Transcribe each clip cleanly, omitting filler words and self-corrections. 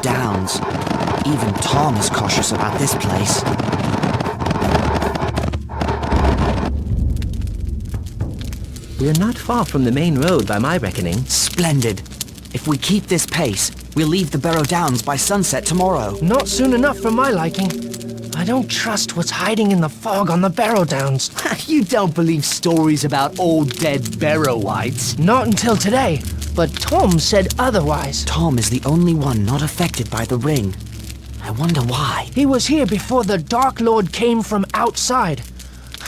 Downs. Even Tom is cautious about this place. We're not far from the main road by my reckoning. Splendid. If we keep this pace, we'll leave the Barrow Downs by sunset tomorrow. Not soon enough for my liking. I don't trust what's hiding in the fog on the Barrow Downs. You don't believe stories about old dead Barrowites? Not until today, but Tom said otherwise. Tom is the only one not affected by the ring. I wonder why. He was here before the Dark Lord came from outside.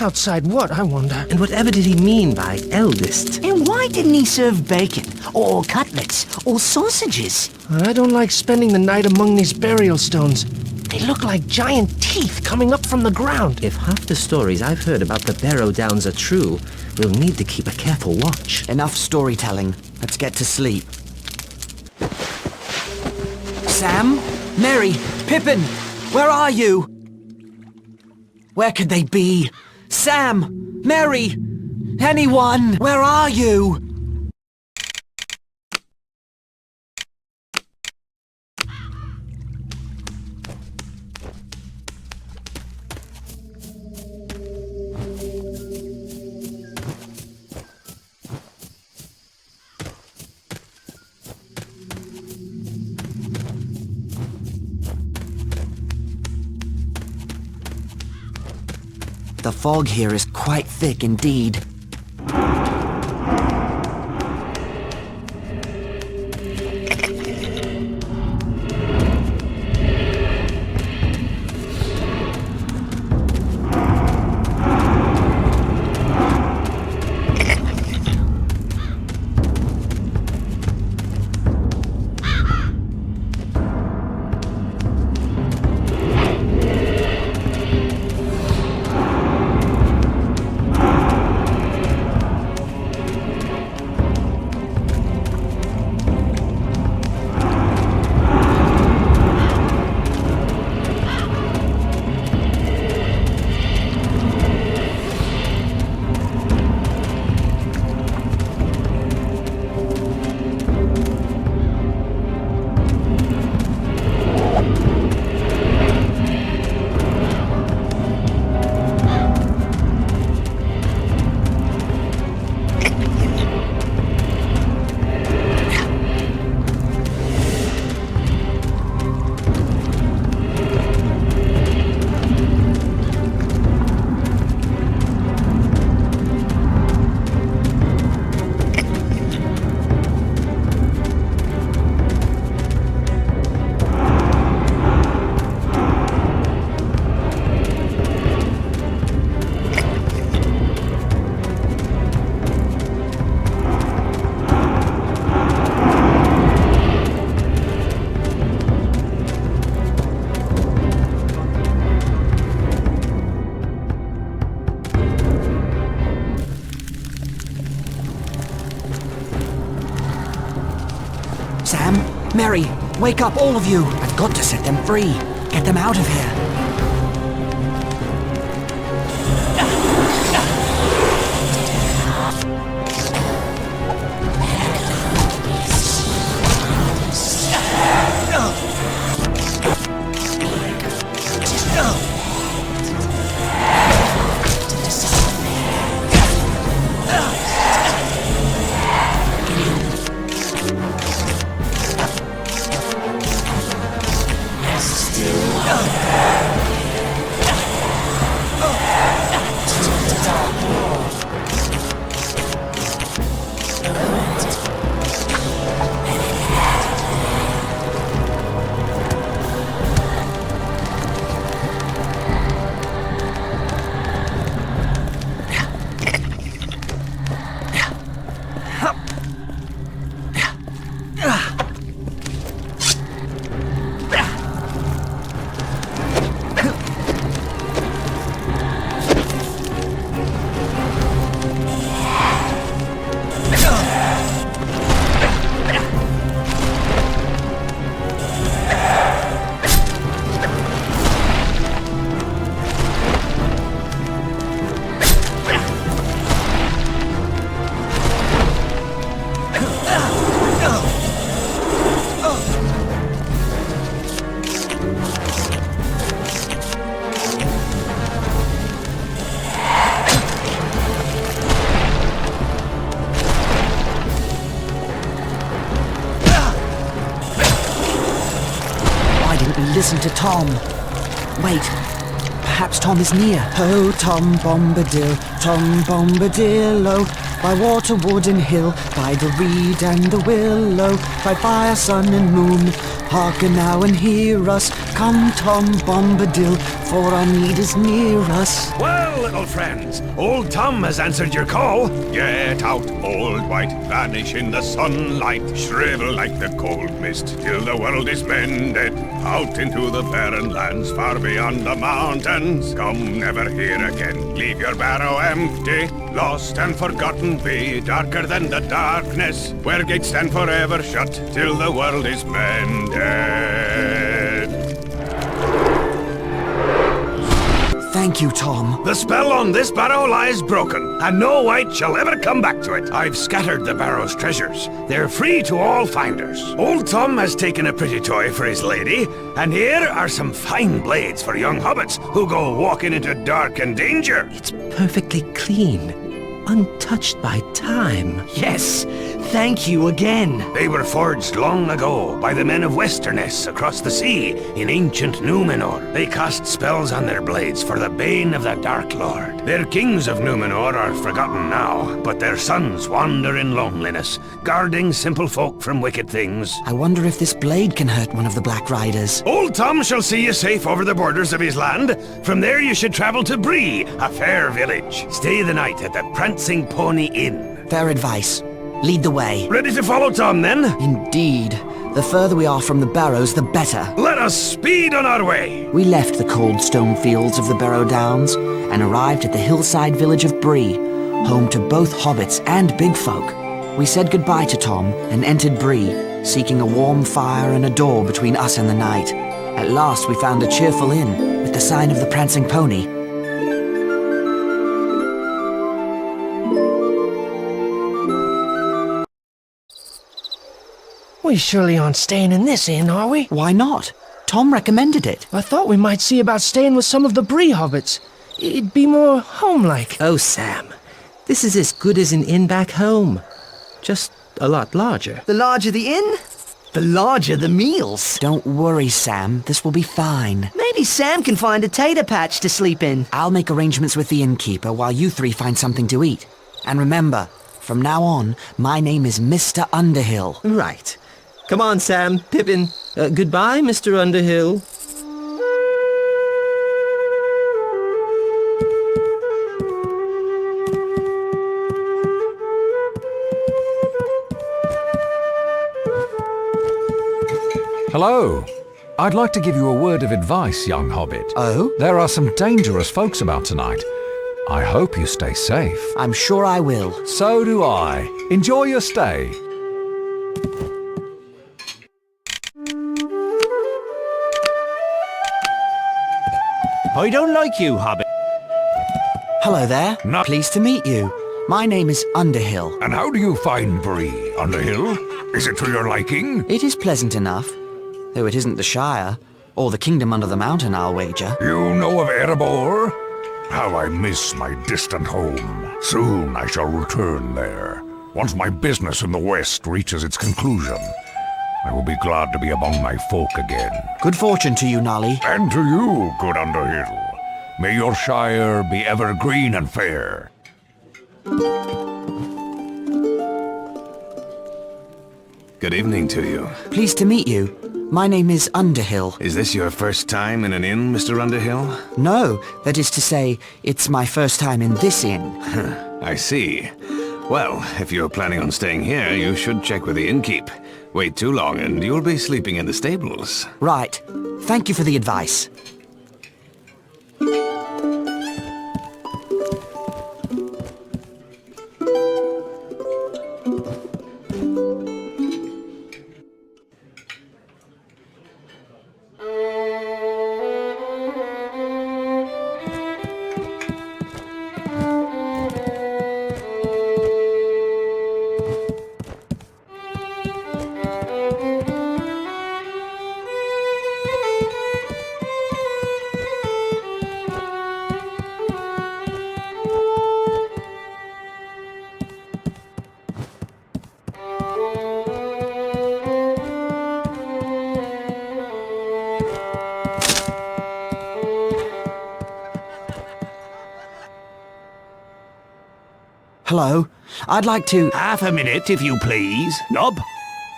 Outside what, I wonder? And whatever did he mean by eldest? And why didn't he serve bacon, or cutlets, or sausages? I don't like spending the night among these burial stones. They look like giant teeth coming up from the ground. If half the stories I've heard about the Barrow Downs are true, we'll need to keep a careful watch. Enough storytelling. Let's get to sleep. Sam? Mary? Pippin? Where are you? Where could they be? Sam! Mary! Anyone! Where are you? The fog here is quite thick indeed. Sam, Mary, wake up, all of you! I've got to set them free. Get them out of here. Still listen to Tom. Wait, perhaps Tom is near. Oh, Tom Bombadil, by water, wood and hill, by the reed and the willow, by fire, sun and moon, hearken now and hear us. Come, Tom Bombadil, for our need is near us. Well, little friends, old Tom has answered your call. Get out, old white, vanish in the sunlight, shrivel like the cold mist till the world is mended. Out into the barren lands far beyond the mountains. Come never here again, leave your barrow empty. Lost and forgotten be, darker than the darkness, where gates stand forever shut till the world is mended. Thank you, Tom. The spell on this barrow lies broken, and no wight shall ever come back to it. I've scattered the barrow's treasures. They're free to all finders. Old Tom has taken a pretty toy for his lady, and here are some fine blades for young hobbits who go walking into dark and danger. It's perfectly clean, untouched by time. Yes, thank you again. They were forged long ago by the men of Westerness across the sea in ancient Numenor. They cast spells on their blades for the bane of the Dark Lord. Their kings of Numenor are forgotten now, but their sons wander in loneliness, guarding simple folk from wicked things. I wonder if this blade can hurt one of the Black Riders. Old Tom shall see you safe over the borders of his land. From there you should travel to Bree, a fair village. Stay the night at the Prancing Pony Inn. Fair advice. Lead the way. Ready to follow Tom, then? Indeed. The further we are from the barrows, the better. Let us speed on our way. We left the cold stone fields of the Barrow Downs and arrived at the hillside village of Bree, home to both hobbits and big folk. We said goodbye to Tom and entered Bree, seeking a warm fire and a door between us and the night. At last we found a cheerful inn with the sign of the Prancing Pony. We surely aren't staying in this inn, are we? Why not? Tom recommended it. I thought we might see about staying with some of the Bree hobbits. It'd be more home-like. Oh, Sam, this is as good as an inn back home. Just a lot larger. The larger the inn, the larger the meals. Don't worry, Sam. This will be fine. Maybe Sam can find a tater patch to sleep in. I'll make arrangements with the innkeeper while you three find something to eat. And remember, from now on, my name is Mr. Underhill. Right. Come on, Sam, Pippin. Goodbye, Mr. Underhill. Hello. I'd like to give you a word of advice, young hobbit. Oh? There are some dangerous folks about tonight. I hope you stay safe. I'm sure I will. So do I. Enjoy your stay. I don't like you, Hobbit. Hello there. Not- Pleased to meet you. My name is Underhill. And how do you find Bree, Underhill? Is it to your liking? It is pleasant enough, though it isn't the Shire, or the kingdom under the mountain, I'll wager. You know of Erebor? How I miss my distant home. Soon I shall return there. Once my business in the West reaches its conclusion, I will be glad to be among my folk again. Good fortune to you, Nolly. And to you, good Underhill. May your shire be ever green and fair. Good evening to you. Pleased to meet you. My name is Underhill. Is this your first time in an inn, Mr. Underhill? No, that is to say, it's my first time in this inn. I see. Well, if you're planning on staying here, you should check with the innkeep. Wait too long and you'll be sleeping in the stables. Right. Thank you for the advice. Hello? I'd like to... Half a minute, if you please. Nob,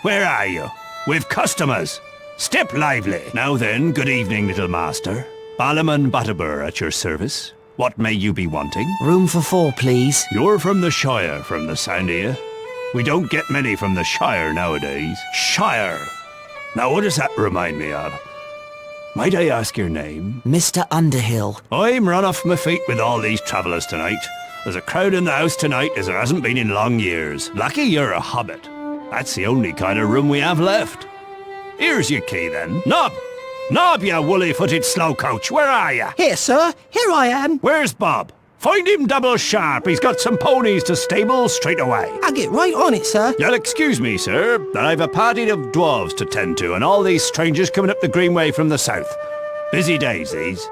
where are you? We've customers. Step lively. Now then, good evening, little master. Balaman Butterbur at your service. What may you be wanting? Room for 4, please. You're from the Shire, from the sound of you. We don't get many from the Shire nowadays. Shire! Now what does that remind me of? Might I ask your name? Mr. Underhill. I'm run off my feet with all these travellers tonight. There's a crowd in the house tonight as there hasn't been in long years. Lucky you're a hobbit. That's the only kind of room we have left. Here's your key then. Nob! Nob, you woolly-footed slowcoach, where are you? Here, sir. Here I am. Where's Bob? Find him double sharp. He's got some ponies to stable straight away. I'll get right on it, sir. You'll excuse me, sir, that I've a party of dwarves to tend to, and all these strangers coming up the Greenway from the south. Busy days, these.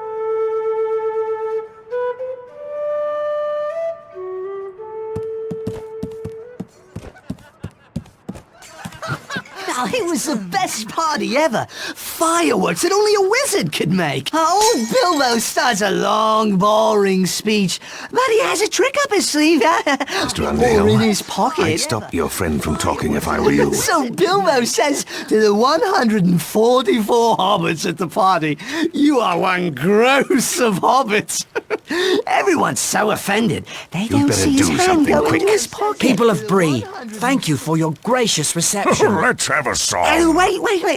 Oh, it was the best party ever. Fireworks that only a wizard could make. Old Bilbo starts a long, boring speech, but he has a trick up his sleeve. Mr. Underhill, Or in his pocket. I'd stop your friend from talking if I were you. So Bilbo says to the 144 hobbits at the party, "You are one gross of hobbits." Everyone's so offended. They don't better see his do hand something go quick. into his pocket. People of Bree, thank you for your gracious reception. Let's have a song. Oh, wait.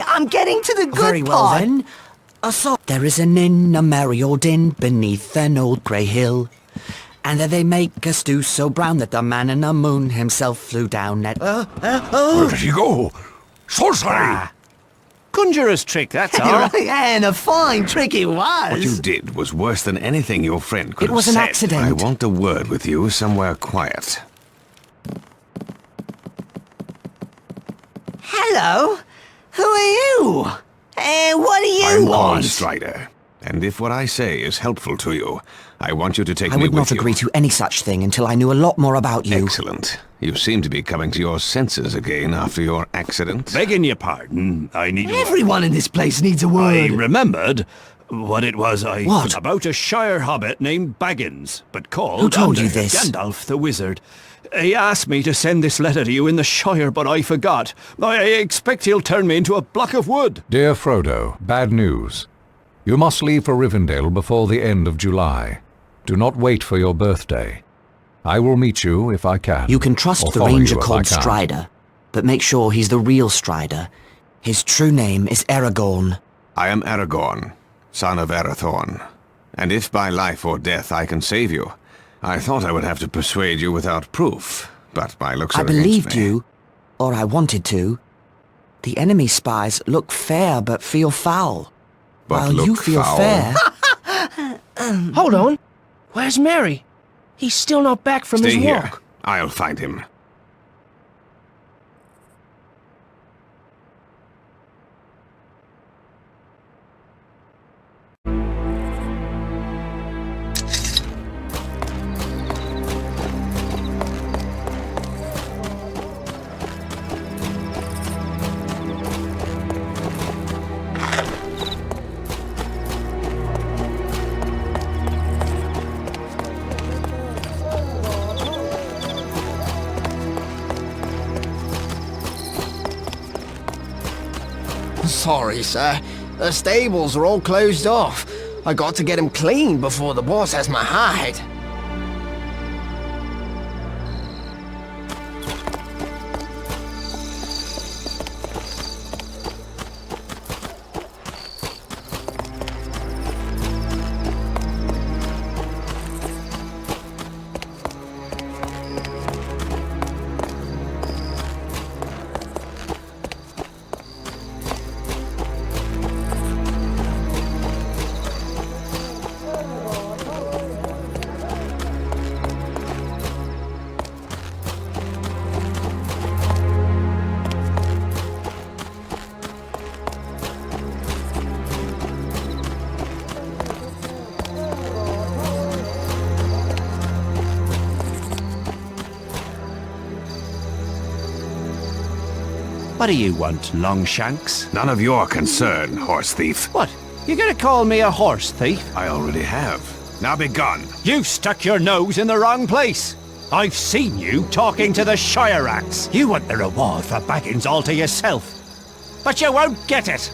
I'm getting to the good Very well part. then. A song. There is an inn, a merry old inn, beneath an old grey hill. And there they make a stew so brown that the man in the moon himself flew down at... Where did he go? Sorcery! Conjurer's trick, that's all. And a fine trick it was. What you did was worse than anything your friend could It was have an said. accident. I want a word with you somewhere quiet. Hello? Who are you? And what do you I'm want? Paul Strider, and if what I say is helpful to you, I want you to take I me would with not you. agree to any such thing until I knew a lot more about you. Excellent. You seem to be coming to your senses again after your accident. Begging your pardon, I need... Everyone in this place needs a I word. remembered what it was What? About a Shire hobbit named Baggins, but called... Who told you Underhill. this? Gandalf the wizard. He asked me to send this letter to you in the Shire, but I forgot. I expect he'll turn me into a block of wood. Dear Frodo, bad news. You must leave for Rivendell before the end of July. Do not wait for your birthday. I will meet you if I can. You can or trust the follow ranger you if I called can't. Strider, but make sure he's the real Strider. His true name is Aragorn. I am Aragorn, son of Arathorn, and if by life or death I can save you, I thought I would have to persuade you without proof, but my looks are I against believed me. you, or I wanted to. The enemy spies look fair but feel foul, But while look you feel foul. fair. Hold on. Where's Mary? He's still not back from Stay his here. walk. I'll find him. Sorry, sir. The stables are all closed off. I got to get 'em clean before the boss has my hide. What do you want, Longshanks? None of your concern, horse thief. What? You gonna call me a horse thief? I already have. Now be gone. You stuck your nose in the wrong place. I've seen you talking to the Shire Rats. You want the reward for Baggins all to yourself. But you won't get it.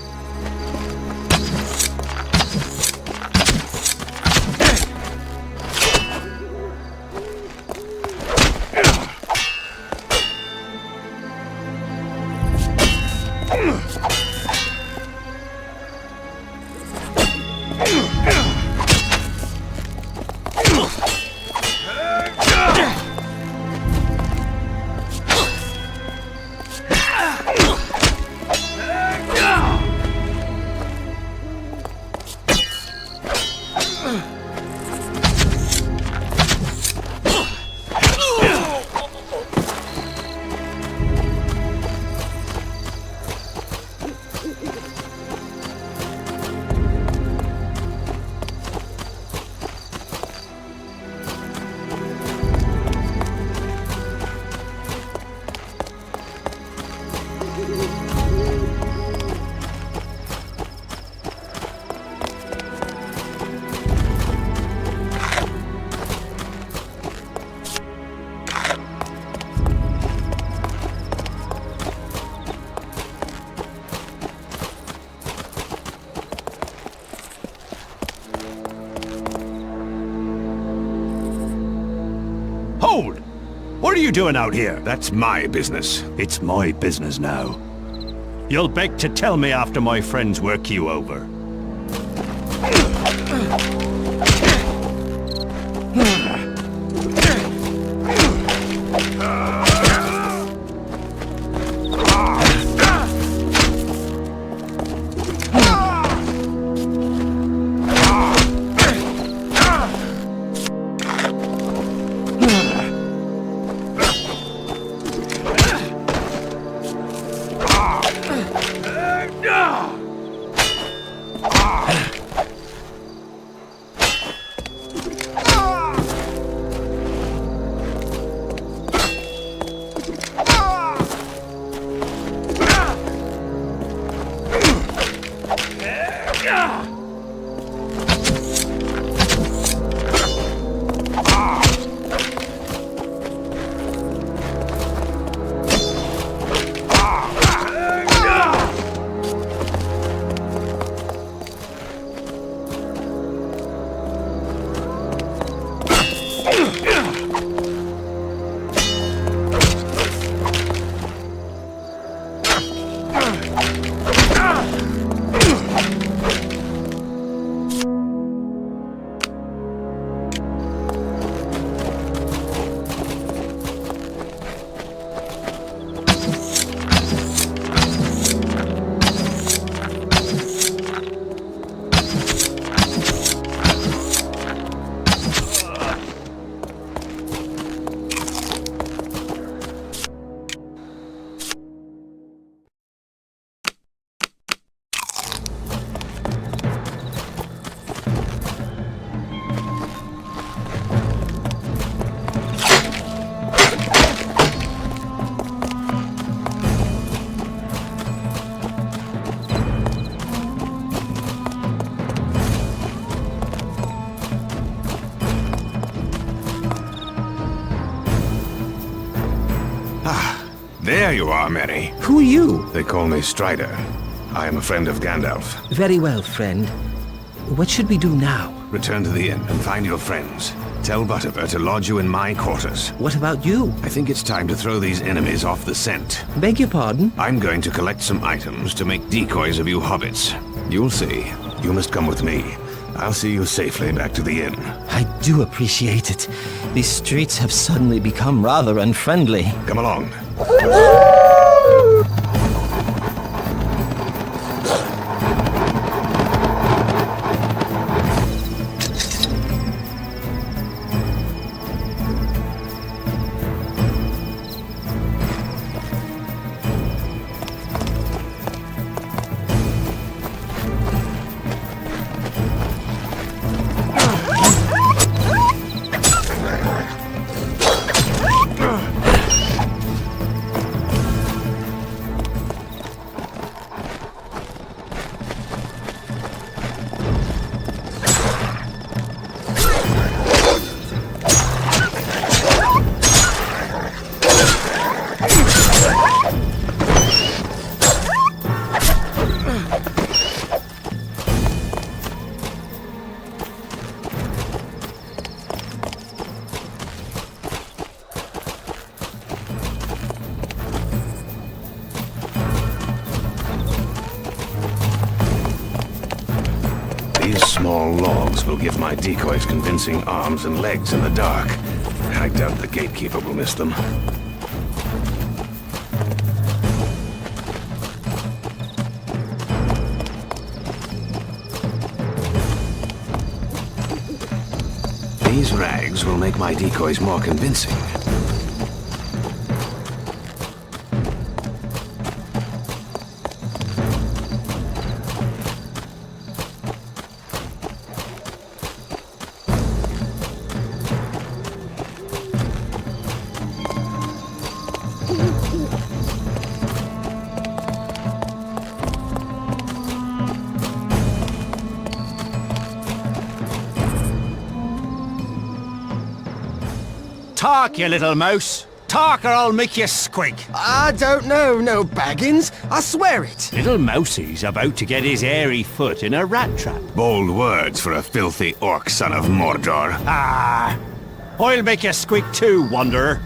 Hold! What are you doing out here? That's my business. It's my business now. You'll beg to tell me after my friends work you over. There you are, Merry. Who are you? They call me Strider. I am a friend of Gandalf. Very well, friend. What should we do now? Return to the inn and find your friends. Tell Butterbur to lodge you in my quarters. What about you? I think it's time to throw these enemies off the scent. Beg your pardon? I'm going to collect some items to make decoys of you hobbits. You'll see. You must come with me. I'll see you safely back to the inn. I do appreciate it. These streets have suddenly become rather unfriendly. Come along. small logs will give my decoys convincing arms and legs in the dark. I doubt the gatekeeper will miss them. These rags will make my decoys more convincing. Talk, you little mouse. Talk or I'll make you squeak. I don't know, no Baggins. I swear it. Little Mousie's about to get his hairy foot in a rat trap. Bold words for a filthy orc son of Mordor. Ah, I'll make you squeak too, Wanderer.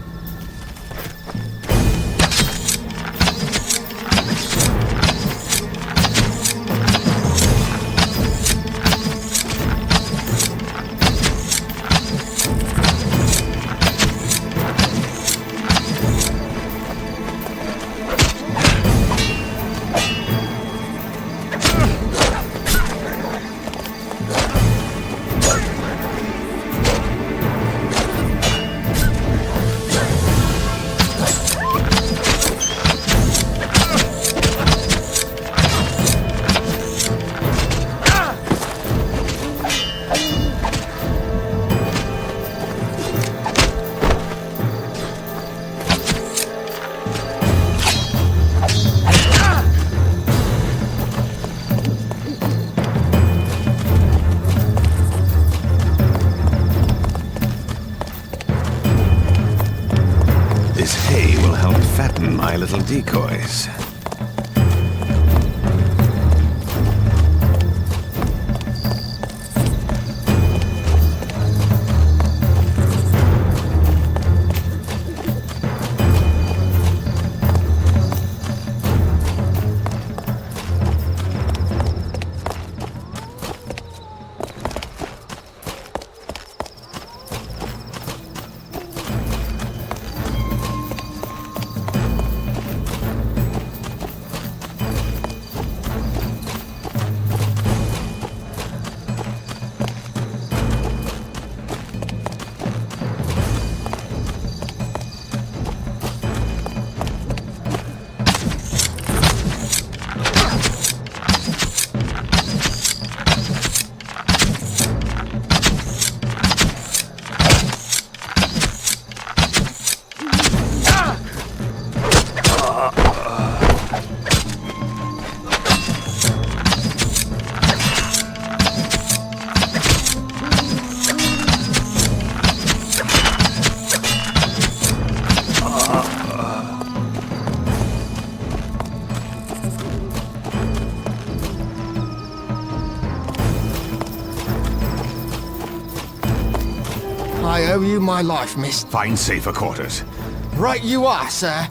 This hay will help fatten my little decoys. I owe you my life, miss. Find safer quarters. Right you are, sir.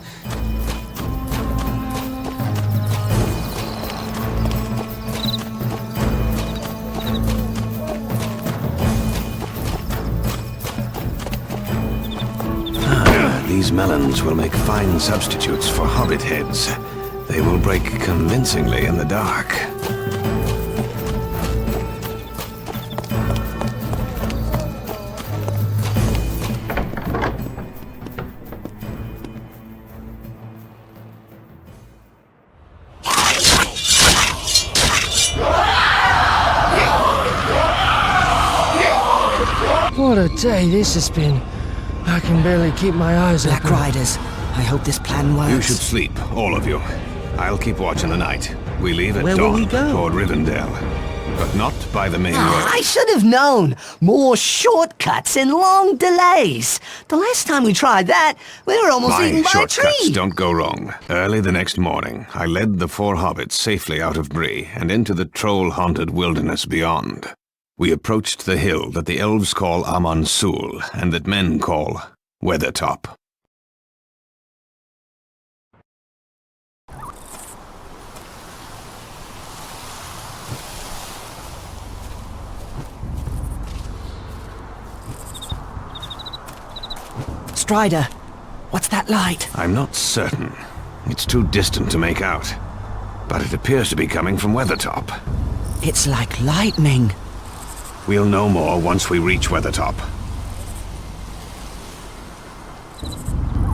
These melons will make fine substitutes for hobbit heads. They will break convincingly in the dark. What a day this has been. I can barely keep my eyes Black open. Riders, I hope this plan works. You should sleep, all of you. I'll keep watch in the night. We leave at Where will dawn we go? toward Rivendell, but not by the main road. I should have known. More shortcuts and long delays. The last time we tried that, we were almost My eaten by a shortcuts tree. don't go wrong. Early the next morning, I led the 4 hobbits safely out of Bree and into the troll-haunted wilderness beyond. We approached the hill that the elves call Amon Sul and that men call Weathertop. Strider. What's that light? I'm not certain. It's too distant to make out. But it appears to be coming from Weathertop. It's like lightning. We'll know more once we reach Weathertop.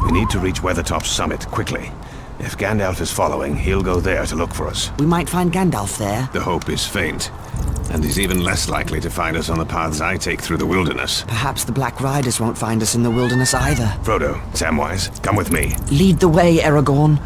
We need to reach Weathertop's summit quickly. If Gandalf is following, he'll go there to look for us. We might find Gandalf there. The hope is faint. And he's even less likely to find us on the paths I take through the wilderness. Perhaps the Black Riders won't find us in the wilderness either. Frodo, Samwise, come with me. Lead the way, Aragorn.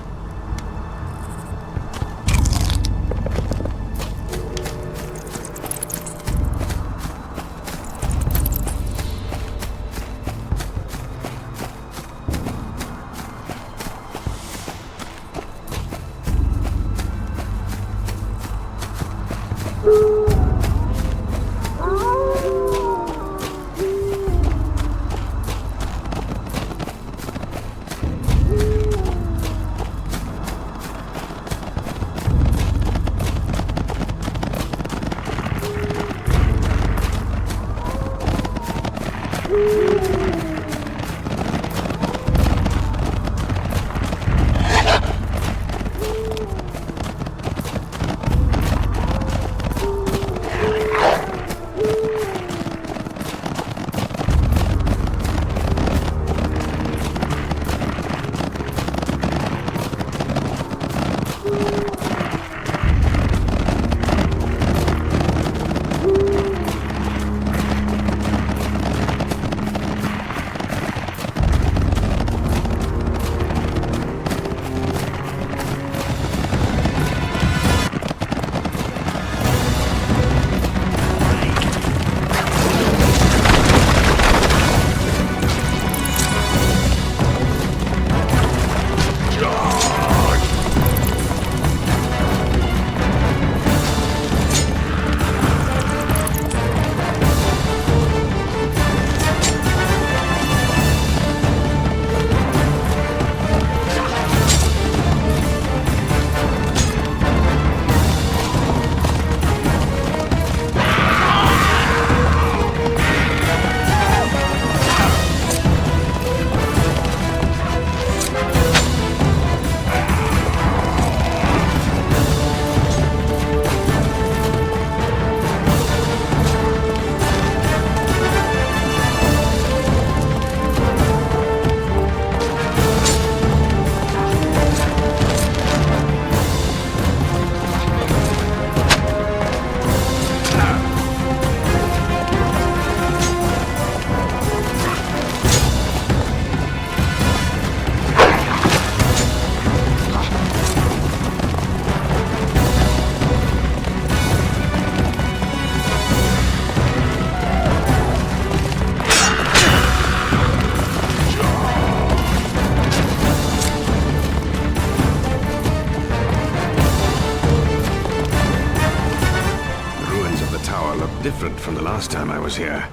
Different from the last time I was here,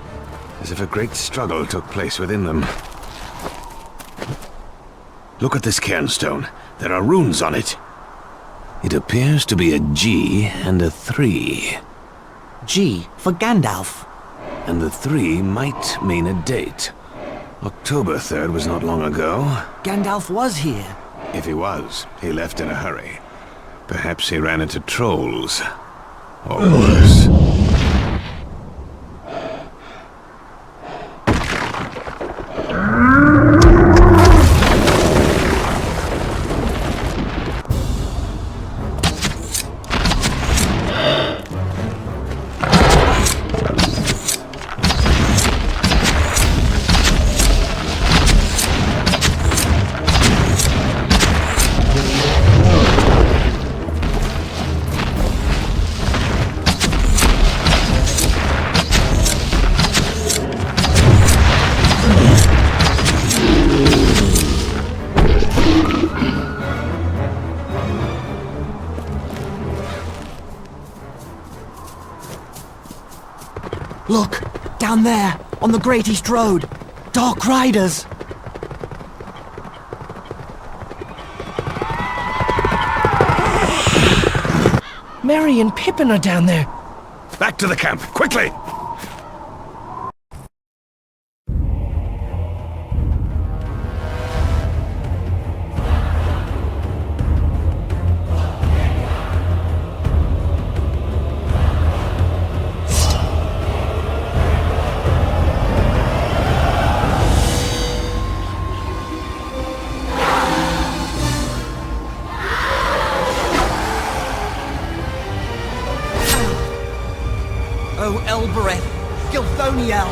as if a great struggle took place within them. Look at this cairnstone. There are runes on it. It appears to be a G and a 3. G for Gandalf. And the 3 might mean a date. October 3rd was not long ago. Gandalf was here. If he was, he left in a hurry. Perhaps he ran into trolls. Or worse. Look, down there, on the Great East Road. Dark Riders. Merry and Pippin are down there. Back to the camp, quickly! Elbereth, Gilthoniel.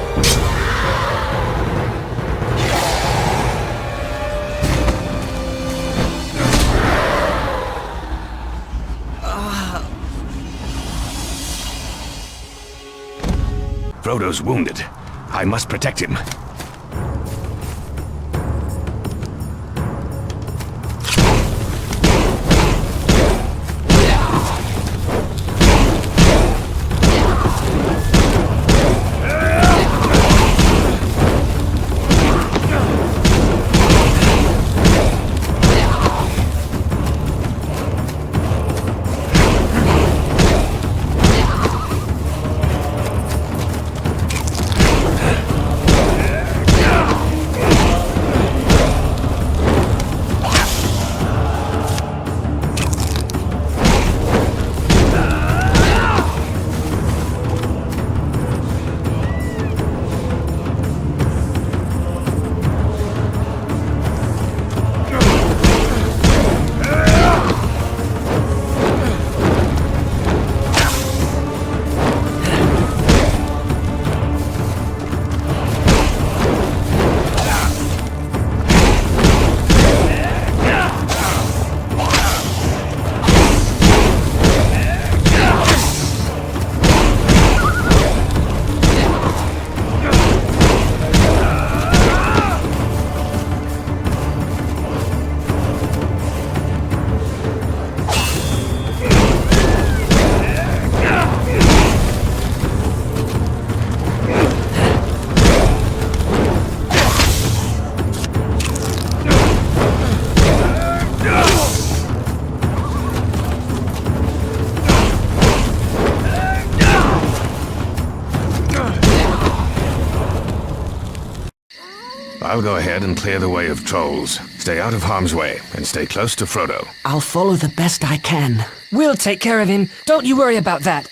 Frodo's wounded. I must protect him. I'll go ahead and clear the way of trolls. Stay out of harm's way, and stay close to Frodo. I'll follow the best I can. We'll take care of him. Don't you worry about that.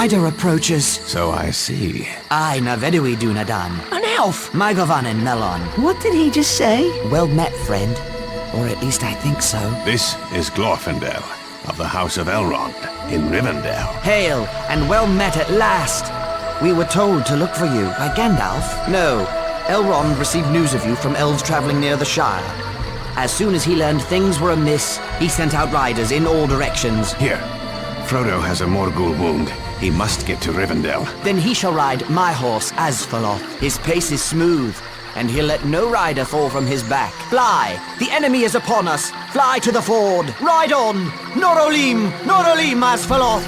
rider approaches. So I see. Aye, na vedui Dunadan. An elf! Mygovanen Melon. What did he just say? Well met, friend. Or at least I think so. This is Glorfindel, of the House of Elrond, in Rivendell. Hail, and well met at last. We were told to look for you by Gandalf. No, Elrond received news of you from elves traveling near the Shire. As soon as he learned things were amiss, he sent out riders in all directions. Here, Frodo has a Morgul wound. He must get to Rivendell. Then he shall ride my horse, Asfaloth. His pace is smooth, and he'll let no rider fall from his back. Fly! The enemy is upon us! Fly to the ford! Ride on! Norolim! Norolim, Asfaloth!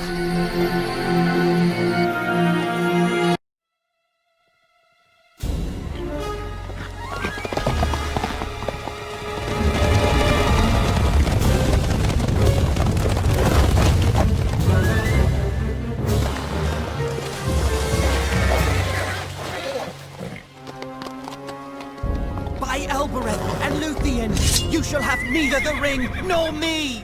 By Elbereth and Luthien, you shall have neither the ring nor me!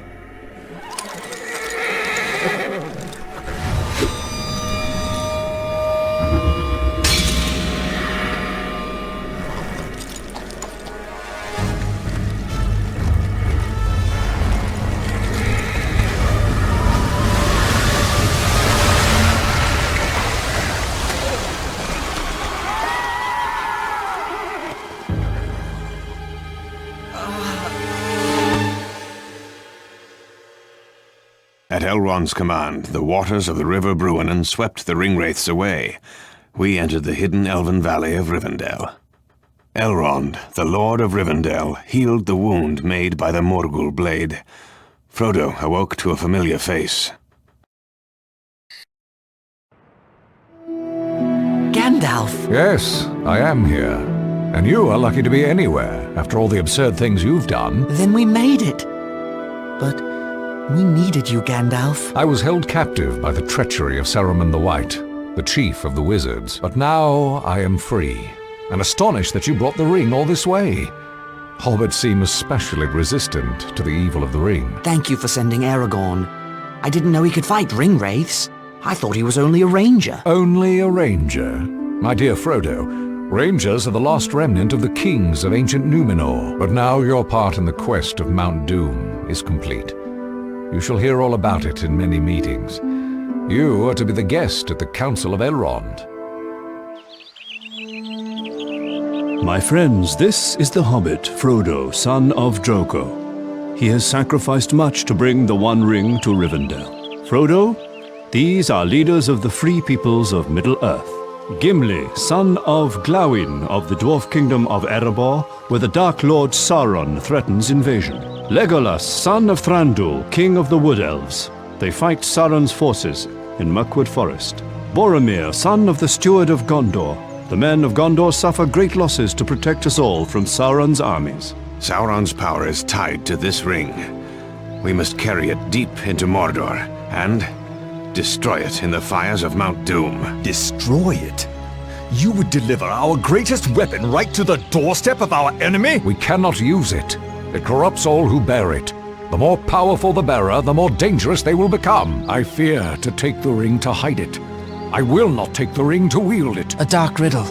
At Elrond's command, the waters of the River Bruinen swept the Ringwraiths away. We entered the hidden elven valley of Rivendell. Elrond, the Lord of Rivendell, healed the wound made by the Morgul blade. Frodo awoke to a familiar face. Gandalf! Yes, I am here. And you are lucky to be anywhere, after all the absurd things you've done. Then we made it. But we needed you, Gandalf. I was held captive by the treachery of Saruman the White, the chief of the wizards. But now I am free, and astonished that you brought the ring all this way. Hobbits seem especially resistant to the evil of the ring. Thank you for sending Aragorn. I didn't know he could fight Ringwraiths. I thought he was only a ranger. Only a ranger? My dear Frodo, rangers are the last remnant of the kings of ancient Numenor. But now your part in the quest of Mount Doom is complete. You shall hear all about it in many meetings. You are to be the guest at the Council of Elrond. My friends, this is the hobbit, Frodo, son of Drogo. He has sacrificed much to bring the One Ring to Rivendell. Frodo, these are leaders of the free peoples of Middle-earth. Gimli, son of Glawin of the dwarf kingdom of Erebor, where the Dark Lord Sauron threatens invasion. Legolas, son of Thranduil, king of the Wood Elves. They fight Sauron's forces in Mirkwood Forest. Boromir, son of the Steward of Gondor. The men of Gondor suffer great losses to protect us all from Sauron's armies. Sauron's power is tied to this ring. We must carry it deep into Mordor and destroy it in the fires of Mount Doom. Destroy it? You would deliver our greatest weapon right to the doorstep of our enemy? We cannot use it. It corrupts all who bear it. The more powerful the bearer, the more dangerous they will become. I fear to take the ring to hide it. I will not take the ring to wield it. A dark riddle.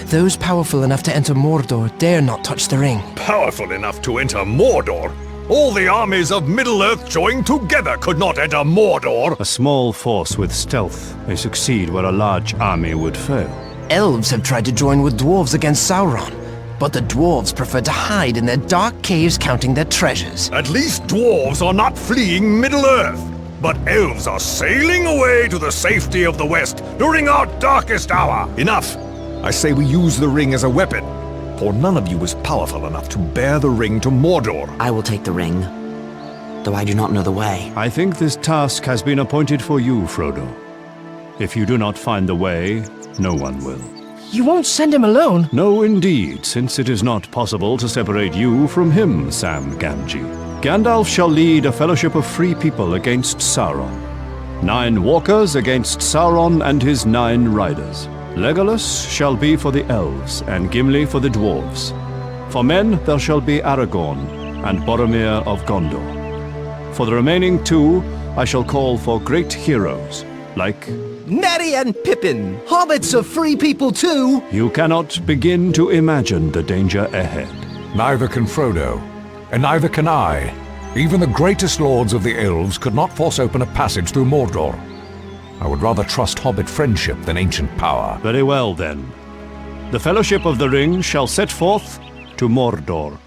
Those powerful enough to enter Mordor dare not touch the ring. Powerful enough to enter Mordor? All the armies of Middle-earth joined together could not enter Mordor! A small force with stealth may succeed where a large army would fail. Elves have tried to join with dwarves against Sauron, but the dwarves prefer to hide in their dark caves counting their treasures. At least dwarves are not fleeing Middle-earth, but elves are sailing away to the safety of the West during our darkest hour! Enough! I say we use the ring as a weapon, for none of you is powerful enough to bear the ring to Mordor. I will take the ring, though I do not know the way. I think this task has been appointed for you, Frodo. If you do not find the way, no one will. You won't send him alone? No, indeed, since it is not possible to separate you from him, Sam Gamgee. Gandalf shall lead a fellowship of free people against Sauron. 9 walkers against Sauron and his 9 riders. Legolas shall be for the elves, and Gimli for the dwarves. For men there shall be Aragorn and Boromir of Gondor. For the remaining 2, I shall call for great heroes, like... Merry and Pippin! Hobbits are free people too! You cannot begin to imagine the danger ahead. Neither can Frodo, and neither can I. Even the greatest lords of the elves could not force open a passage through Mordor. I would rather trust hobbit friendship than ancient power. Very well, then. The Fellowship of the Ring shall set forth to Mordor.